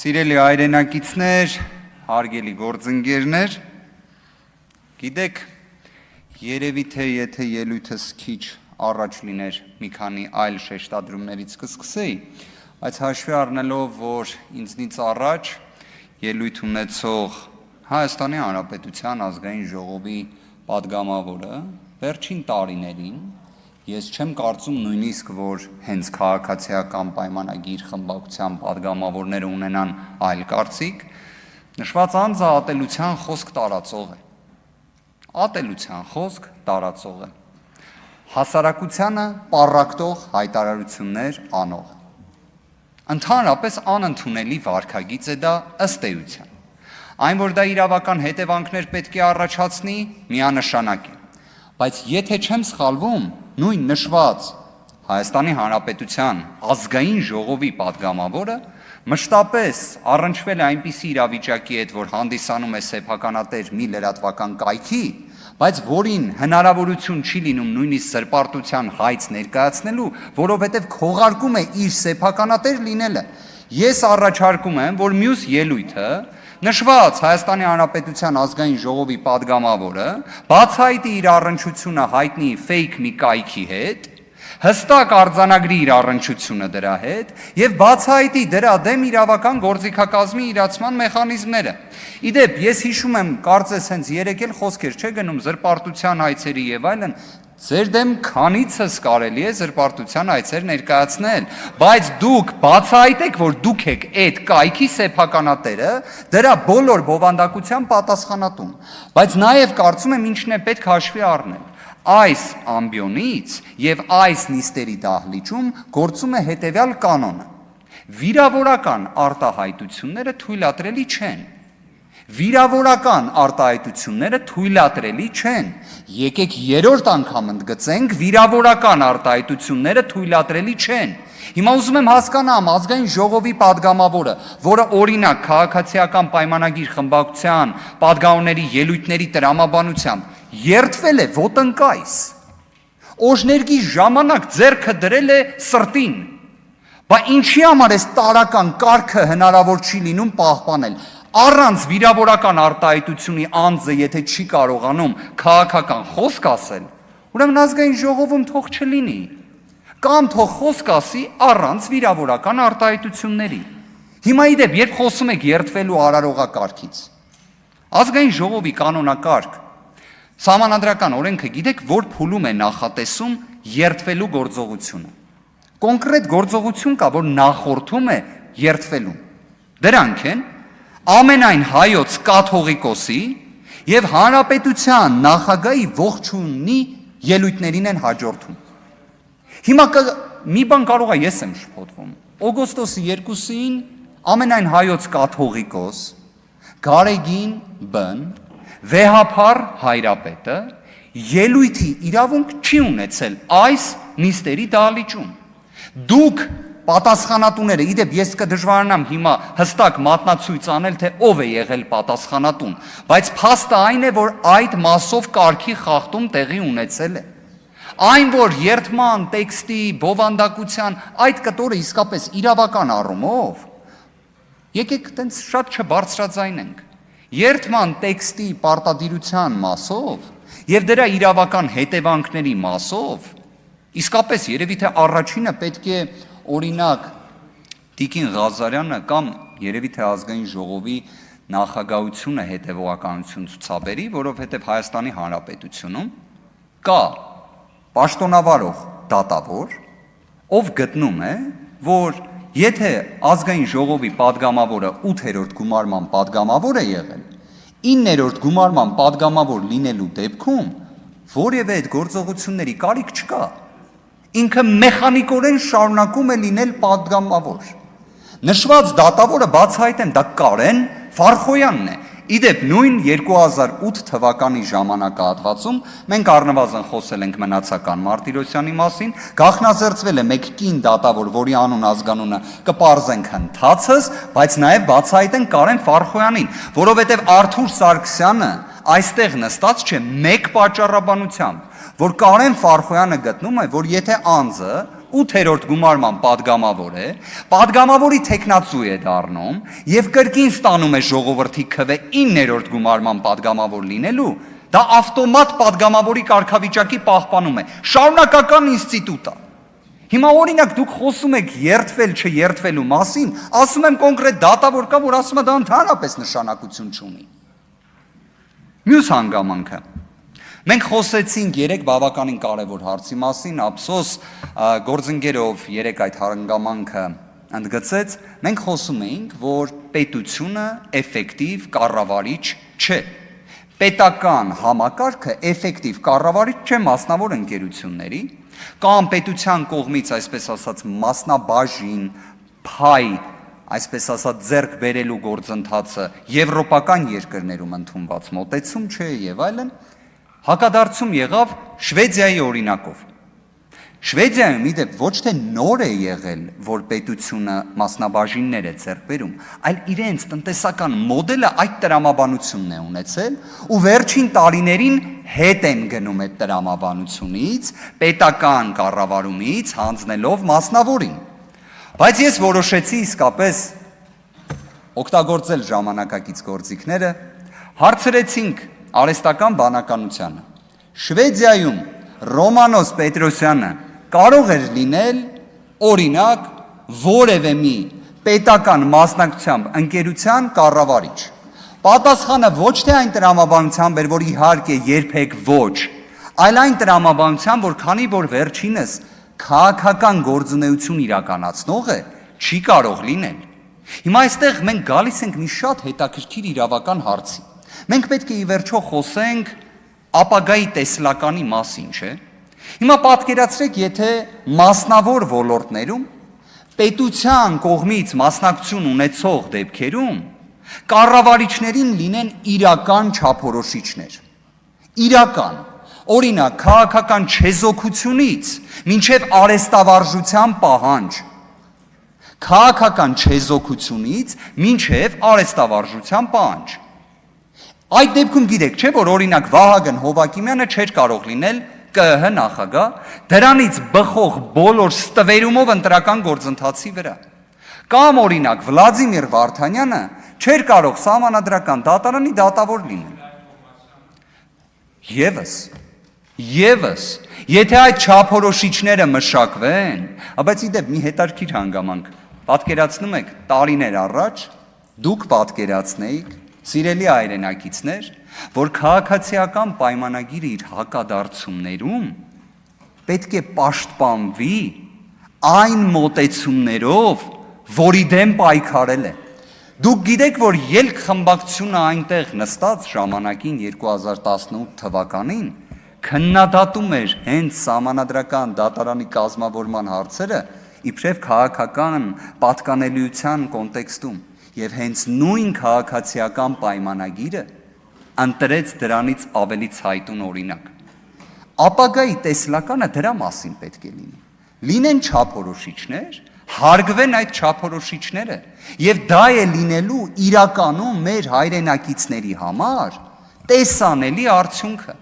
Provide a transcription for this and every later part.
Սիրելի հայրենակիցներ, հարգելի գործընկերներ, գիտեք, երևի թե եթե ելույթս քիչ առաջ լիներ մի քանի այլ շեշտադրումներից կսկսեի, բայց հաշվի առնելով, որ ինձնից առաջ ելույթ ունեցող Հայաստանի Հանրապետության ազգային ժողովի падգամավորը վերջին տարիներին ես չեմ կարծում նույնիսկ, որ հենց քաղաքացիական պայմանագիր խմբակցության падգամավորները ունենան այլ կարծիք, նշված անձը ատելության խոսք տարածող է։ Ատելության խոսք տարածող է։ Հասարակությանը պառակտող հայտարարություններ անող։ Ընդհանրապես անընդունելի վարքագիծ է դա ըստ էության։ Այն, որ դա իրավական հետևանքներ պետք է առաջացնի, միանշանակ է։ Բայց եթե չեմ սխալվում, նույն նշված Հայաստանի Հանրապետության ազգային ժողովի падգամավորը մշտապես առնչվել է այնպիսի իրավիճակի հետ, որ հանդիսանում է սեփականատեր մի լրատվական կայքի, բայց որին հնարավորություն չի լինում նույնիսկ զրպարտության հայց ներկայացնելու, որովհետև քողարկում է իր սեփականատեր լինելը։ Ես առաջարկում եմ, որ մյուս ելույթը նշված Հայաստանի Հանրապետության ազգային ժողովի падգամավորը բացահայտի իր առնչությունը հայտնի ֆեյք մի կայքի հետ, հստակ արձանագրի իր առնչությունը դրա հետ եւ բացահայտի դրա դեմ իրավական գործիքակազմի իրացման մեխանիզմները։ Իդեպ, ես հիշում եմ, կարծես հենց երեկ էլ խոսքեր չէ գնում զրպարտության հայցերի եւ այլն, ձեր դեմ քանիցս կարելի է զրպարտության հայցեր ներկայացնել, բայց դուք բացահայտեք, որ դուք եք այդ կայքի սեփականատերը, դրա բոլոր բովանդակության պատասխանատուն։ Բայց նաև կարծում եմ ինչն է պետք հաշվի առնել։ Այս ամբիոնից եւ այս նիստերի դահլիճում գործում է հետեւյալ կանոնը. վիրավորական արտահայտությունները թույլատրելի չեն։ Վիրավորական արտահայտությունները թույլատրելի չեն։ Եկեք երրորդ անգամ ընդգծենք, վիրավորական արտահայտությունները թույլատրելի չեն։ Հիմա ուզում եմ հասկանամ ազգային ժողովի падգամավորը, որը օրինակ քաղաքացիական պայմանագիր խմբակցության падգամավորների ելույթների տրամաբանությամբ երդվել է ոտնկայս։ Օժներգի ժամանակ ձեռքը դրել է սրտին։ Բա ինչի համար էս տարական կարգը հնարավոր չի լինում պահպանել։ Առանց վիրավորական արտահայտությունի անձը եթե չի կարողանում քաղաքական խոսք ասել, ուրեմն ազգային ժողովում թող չլինի, կամ թող խոսք ասի առանց վիրավորական արտահայտությունների։ Հիմա իդեպ, երբ խոսում եք երդվելու արարողակարգից, ազգային ժողովի կանոնակարգ, սահմանադրական օրենքը գիտեք, որ փուլում է նախատեսում երդվելու գործողությունը։ Կոնկրետ գործողություն կա, որ նախորդում է երդվելուն։ Դրանք են ամենայն հայոց կաթողիկոսի եւ հանրապետության նախագահի ողջունի ելույթներին են հաջորդում։ Հիմա մի բան կարող է ես եմ շփոթվում։ Օգոստոսի 2-ին ամենայն հայոց կաթողիկոս Գարեգին Բ. Վեհափառ հայրապետը ելույթի իրավունք չի ունեցել այս նիստերի դահլիճում։ Դուք պատասխանատուները, իդեպ ես կդժվարանամ հիմա հստակ մատնացույց անել, թե ով է եղել պատասխանատուն, բայց փաստը այն է, որ այդ մասով կարգի խախտում տեղի ունեցել է։ Այն, որ երդման, տեքստի, բովանդակության այդ կտորը իսկապես իրավական առումով, եկեք տենց շատ չբարձրաձայնենք, երդման տեքստի պարտադիրության մասով եւ դրա իրավական հետևանքների մասով, իսկապես երևի թե առաջինը պետք է օրինակ Տիկին Ղազարյանը կամ երևի թե ազգային ժողովի նախագահությունը հետևողականություն ցուցաբերի, որովհետև Հայաստանի Հանրապետությունում կա պաշտոնավարող դատավոր, ով գտնում է, որ եթե ազգային ժողովի падգամավորը 8-րդ գումարման падգամավոր է եղել, 9-րդ գումարման падգամավոր լինելու դեպքում որևէ այդ գործողությունների կարիք չկա։ Ինքը մեխանիկորեն շարունակում է լինել падգամավոր։ Նշված դատավորը բացահայտեմ, դա Կարեն Վարխոյանն է։ Իդեպ նույն 2008 թվականի ժամանակահատվածում մենք առնվազն խոսել ենք Մնացական Մարտիրոսյանի մասին, գաղտնազերծվել է մեկ կին դատավոր, որի անուն ազգանունը կպարզենք հնդացս, բայց նաև բացահայտենք Կարեն Վարխոյանին, որովհետև Արթուր Սարգսյանը այստեղ նստած չէ մեկ պատճառաբանությամբ, որ Կարեն Վարխոյանը գտնում է, որ եթե անձը 8-րդ գումարման падգամավոր է, падգամավորի տեխնացու է դառնում եւ կրկին ստանում է ժողովրդի քվե 9-րդ գումարման падգամավոր լինելու, դա ավտոմատ падգամավորի կարգավիճակի պահպանում է, շարունակական ինստիտուտ է։ Հիմա օրինակ դուք խոսում եք երթվել չերթվելու մասին, ասում եմ կոնկրետ դատավոր կա, որ ասում է դա ընդհանրապես նշանակություն չունի։ Մյուս հանգամանքը։ Մենք խոսեցինք երեք բավականին կարևոր հարցի մասին, ափսոս գործընկերով երեք այդ հանգամանքը ընդգծեց, մենք խոսում էինք, որ պետությունը էֆեկտիվ կառավարիչ չէ։ Պետական համակարգը էֆեկտիվ կառավարիչ չէ մասնավոր ընկերությունների կամ պետության կողմից, այսպես ասած, մասնաբաժին, փայ, այսպես ասած, ձեռք բերելու գործընթացը եվրոպական երկրներում ընդունված մոտեցում չէ եւ այլն, հակադարձում եղավ Շվեդիայի օրինակով։ Շվեդիայում իդեպ ոչ թե նոր է եղել, որ պետությունը մասնաբաժիններ է ձեռք բերում, այլ իրենց տնտեսական մոդելը այդ տրամաբանությունն է ունեցել ու վերջին տարիներին հետ են գնում այդ տրամաբանությունից, պետական կառավարումից հանձնելով մասնավորին։ Բայց ես որոշեցի իսկապես օգտագործել ժամանակակից գործիքները, հարցրեցինք արհեստական բանականությանը։ Շվեդիայում Ռոմանոս Պետրոսյանը կարող էր լինել օրինակ որևէ մի պետական մասնակցությամբ ընկերության կառավարիչ։ Պատասխանը ոչ թե այն տրամաբանությամբ էր, որ իհարկե երբեք ոչ, այլ այն տրամաբանությամբ, որ քանի որ վերջինս քաղաքական գործունեություն իրականացնող է, չի կարող լինել։ Հիմա այստեղ մենք գալիս ենք մի շատ հետաքրքիր իրավական հարցի։ Մենք պետք է ի վերջո խոսենք ապագայի տեսլականի մասին, չէ՞։ Հիմա պատկերացրեք, եթե մասնավոր ոլորտներում պետության կողմից մասնակցություն ունեցող դեպքերում կառավարիչներին լինեն իրական չափորոշիչներ։ Իրական, օրինակ, քաղաքական չեզոքությունից մինչև արհեստավարժության պահանջ։ Քաղաքական չեզոքությունից մինչև արհեստավարժության պահանջ։ Այդ դեպքում գիտեք, չէ՞, որ օրինակ Վահագն Հովակիմյանը չէր կարող լինել ԿԸՀ նախագահ, դրանից բխող բոլոր ստվերումով ընտրական գործընթացի վրա։ Կամ օրինակ Վլադիմիր Վարդանյանը չէր կարող սահմանադրական դատարանի դատավոր լինել։ Եվս, եթե այդ չափորոշիչները մշակվեն, բայց իդեպ մի հետաքրքիր հանգամանք, պատկերացնում եք տարիներ առաջ դուք պատկերացնեիք, սիրելի հայրենակիցներ, որ քաղաքացիական պայմանագիրը իր հակադարձումներում պետք է պաշտպանվի այն մոտեցումներով, որի դեմ պայքարել է։ Դուք գիտեք, որ ելք խմբակցությունը այնտեղ նստած ժամանակին 2018 թվականին քննադատում էր հենց սահմանադրական դատարանի կազմավորման հարցերը իբրև քաղաքական պատկանելիության կոնտեքստում եւ հենց նույն քաղաքացիական պայմանագիրը ընտրեց դրանից ավելի ցայտուն օրինակ։ Ապագայի տեսլականը դրա մասին պետք է լինի։ Լինեն չափորոշիչներ, հարգվեն այդ չափորոշիչները եւ դա է լինելու իրականում մեր հայրենակիցների համար տեսանելի արդյունքը։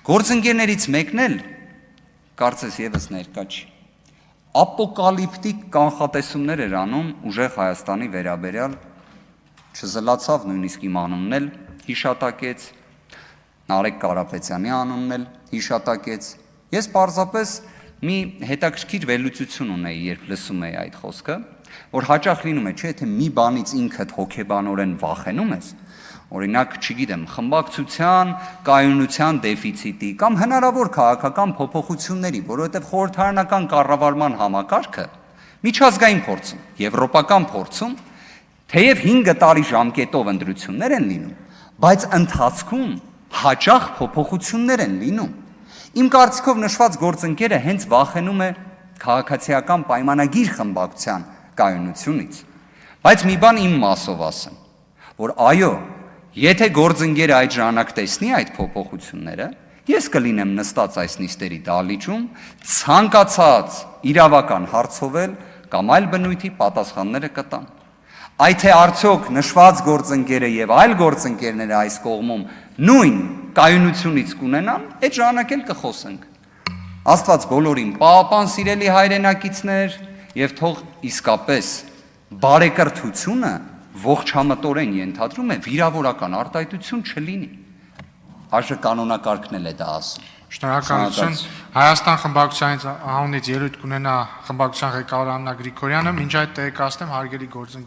Գործընկերներից մեկն էլ կարծես եւս ներկա չի։ Ապոկալիպտիկ կանխատեսումներ էր անում ուժեղ Հայաստանի վերաբերյալ, չզլացավ նույնիսկ իմ անունն էլ հիշատակեց, Նարեկ Կարապետյանի անունն էլ հիշատակեց։ Ես պարզապես մի հետաքրքիր վերլուծություն ունեի, երբ լսում էի այդ խոսքը, որ հաճախ լինում է, չէ, թե մի բանից ինքդ հոգեբանորեն վախենում ես, օրինակ, չգիտեմ, խմբակցության կայունության դեֆիցիտի կամ հնարավոր քաղաքական փոփոխությունների, որովհետև խորհրդարանական կառավարման համակարգը միջազգային փորձում, եվրոպական փորձում, թեև 5 տարի ժամկետով ընտրություններ են լինում, բայց ընթացքում հաճախ փոփոխություններ են լինում։ Իմ կարծիքով նշված գործընկերը հենց վախենում է քաղաքացիական պայմանագիր խմբակցության կայունությունից։ Բայց մի բան իմ մասով ասեմ, որ այո, եթե գործընկերը այդ ժամանակ տեսնի այդ փոփոխությունները, ես կլինեմ նստած այս նիստերի դահլիճում, ցանկացած իրավական հարցովել կամ այլ բնույթի պատասխանները կտամ։ Այդ թե արդյոք նշված գործընկերը եւ այլ գործընկերները այս կողմում նույն կայունությունից կունենան, այդ ժամանակ էլ կխոսենք։ Աստված բոլորին պահապան սիրելի հայրենակիցներ եւ թող իսկապես բարեկրթությունը ողջամտորեն ենթադրում է վիրավորական արտահայտություն չլինի։ Այժմ կանոնակարգն էլ է դա ասում։ Շնորհակալություն։ Հայաստան խմբակցության անունից ելույթ կունենա խմբակցության ղեկավար Աննա Գրիգորյանը, մինչ այդ տեղեկացնեմ հարգելի գործընկերներ